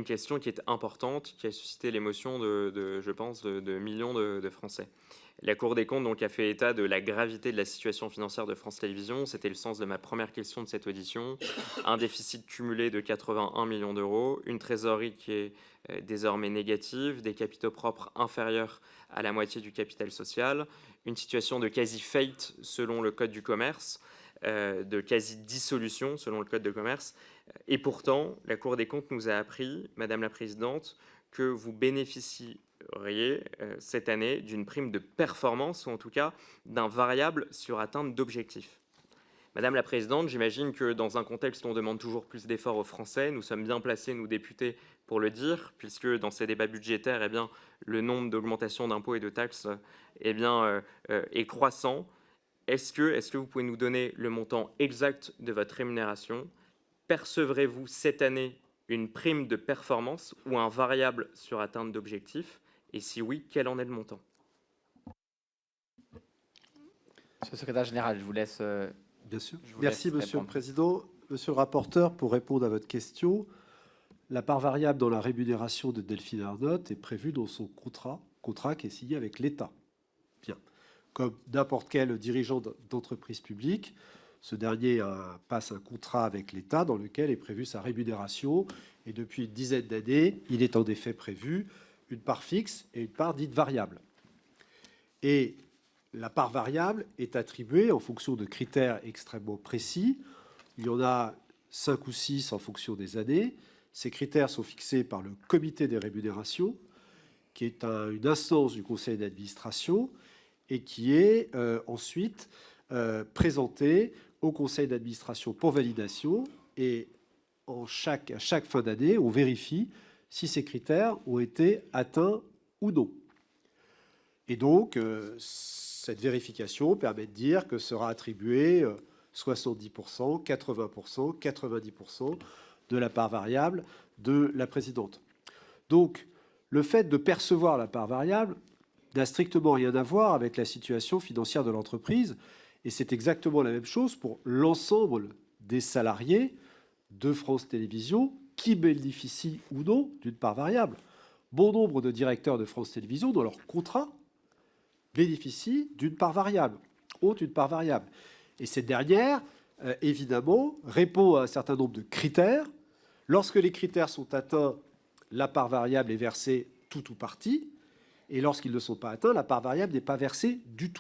Une question qui est importante, qui a suscité l'émotion je pense, de millions de Français. La Cour des comptes donc, a fait état de la gravité de la situation financière de France Télévisions. C'était le sens de ma première question de cette audition. Un déficit cumulé de 81 millions d'euros, une trésorerie qui est désormais négative, des capitaux propres inférieurs à la moitié du capital social, une situation de quasi-faillite selon le Code du commerce, de quasi-dissolution selon le Code de commerce. Et pourtant, la Cour des comptes nous a appris, Madame la Présidente, que vous bénéficieriez cette année d'une prime de performance, ou en tout cas d'un variable sur atteinte d'objectifs. Madame la Présidente, j'imagine que dans un contexte où on demande toujours plus d'efforts aux Français, nous sommes bien placés, nous députés, pour le dire, puisque dans ces débats budgétaires, le nombre d'augmentations d'impôts et de taxes est croissant. Est-ce que vous pouvez nous donner le montant exact de votre rémunération? Percevrez-vous cette année une prime de performance ou un variable sur atteinte d'objectifs? Et si oui, quel en est le montant? Monsieur le secrétaire général, je vous laisse. Bien sûr. Je vous Merci, laisse Monsieur le répondre. Président. Monsieur le rapporteur, pour répondre à votre question, la part variable dans la rémunération de Delphine Arnault est prévue dans son contrat qui est signé avec l'État. Bien. Comme n'importe quel dirigeant d'entreprise publique, ce dernier passe un contrat avec l'État dans lequel est prévue sa rémunération. Et depuis une dizaine d'années, il est en effet prévu une part fixe et une part dite variable. Et la part variable est attribuée en fonction de critères extrêmement précis. Il y en a 5 ou 6 en fonction des années. Ces critères sont fixés par le comité des rémunérations, qui est une instance du conseil d'administration et qui est ensuite présenté au conseil d'administration pour validation. Et à chaque fin d'année, on vérifie si ces critères ont été atteints ou non. Et donc, cette vérification permet de dire que sera attribué 70%, 80%, 90% de la part variable de la présidente. Donc, le fait de percevoir la part variable n'a strictement rien à voir avec la situation financière de l'entreprise. Et c'est exactement la même chose pour l'ensemble des salariés de France Télévisions qui bénéficient ou non d'une part variable. Bon nombre de directeurs de France Télévisions, dans leur contrat, bénéficient d'une part variable, ont une part variable. Et cette dernière, évidemment, répond à un certain nombre de critères. Lorsque les critères sont atteints, la part variable est versée tout ou partie. Et lorsqu'ils ne sont pas atteints, la part variable n'est pas versée du tout.